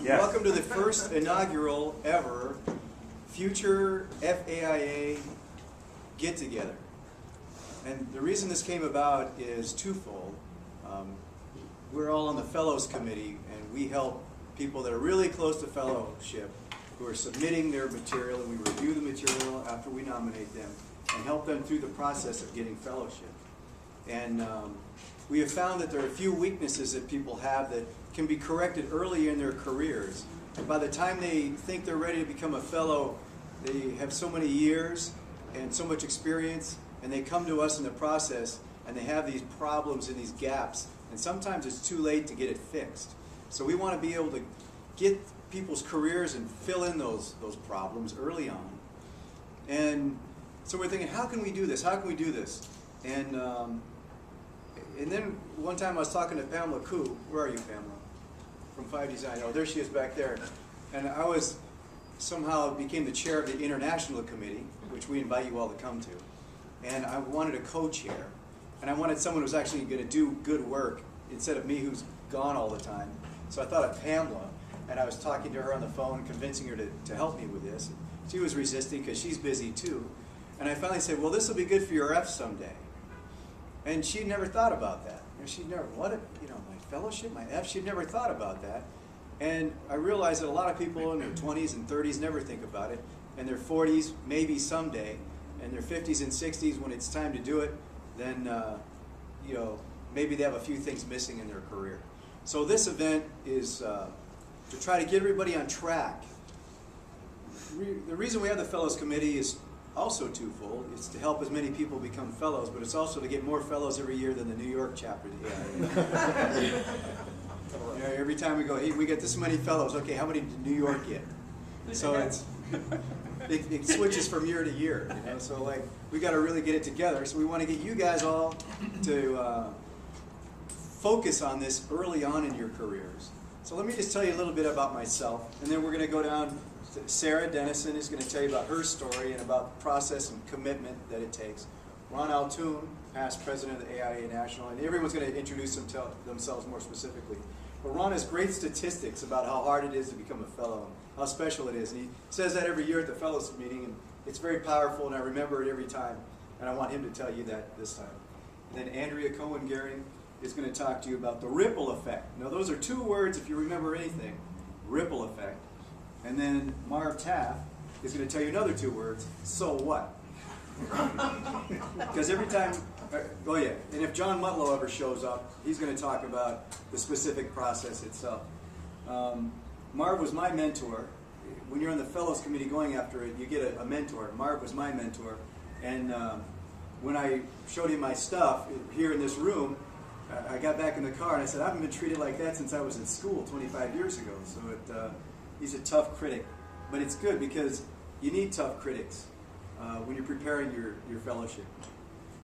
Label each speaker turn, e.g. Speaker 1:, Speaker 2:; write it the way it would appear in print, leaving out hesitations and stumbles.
Speaker 1: Yes.
Speaker 2: Welcome to the first inaugural ever Future FAIA get-together. And the reason this came about is twofold. We're all on the Fellows Committee, and we help people that are really close to fellowship who are submitting their material, and we review the material after we nominate them and help them through the process of getting fellowship. And we have found that there are a few weaknesses that people have that can be corrected early in their careers. And by the time they think they're ready to become a fellow, they have so many years and so much experience, and they come to us in the process and they have these problems and these gaps, and sometimes it's too late to get it fixed. So we want to be able to get people's careers and fill in those problems early on. And so we're thinking, how can we do this? How can we do this? And then one time I was talking to Pamela Koo. Where are you, Pamela? From 5 Design. Oh, there she is back there. And I was somehow became the chair of the International Committee, which we invite you all to come to. And I wanted a co-chair. And I wanted someone who was actually going to do good work instead of me who's gone all the time. So I thought of Pamela, and I was talking to her on the phone, convincing her to help me with this. She was resisting because she's busy too. And I finally said, well, this will be good for your F someday. And she'd never thought about that. She'd never, my fellowship, my F, she'd never thought about that. And I realized that a lot of people in their 20s and 30s never think about it. In their 40s, maybe someday. In their 50s and 60s, when it's time to do it, then maybe they have a few things missing in their career. So this event is to try to get everybody on track. The reason we have the Fellows Committee is also twofold. It's to help as many people become fellows, but it's also to get more fellows every year than the New York chapter of the AIA. Every time we go, hey, we get this many fellows. Okay, how many did New York get? So it switches from year to year. So like we got to really get it together. So we want to get you guys all to focus on this early on in your careers. So let me just tell you a little bit about myself, and then we're going to go down. Sarah Dennison is going to tell you about her story and about the process and commitment that it takes. Ron Altoon, past president of the AIA National, and everyone's going to introduce themselves more specifically. But Ron has great statistics about how hard it is to become a fellow, and how special it is. And he says that every year at the fellows meeting, and it's very powerful, and I remember it every time. And I want him to tell you that this time. And then Andrea Gehring is going to talk to you about the ripple effect. Now those are two words, if you remember anything, ripple effect. And then Marv Taff is going to tell you another two words, so what? Because every time, oh yeah, and if John Mutlow ever shows up, he's going to talk about the specific process itself. Marv was my mentor. When you're on the Fellows Committee going after it, you get a mentor. Marv was my mentor. And when I showed him my stuff here in this room, I got back in the car and I said, I haven't been treated like that since I was in school 25 years ago. So he's a tough critic. But it's good because you need tough critics when you're preparing your fellowship.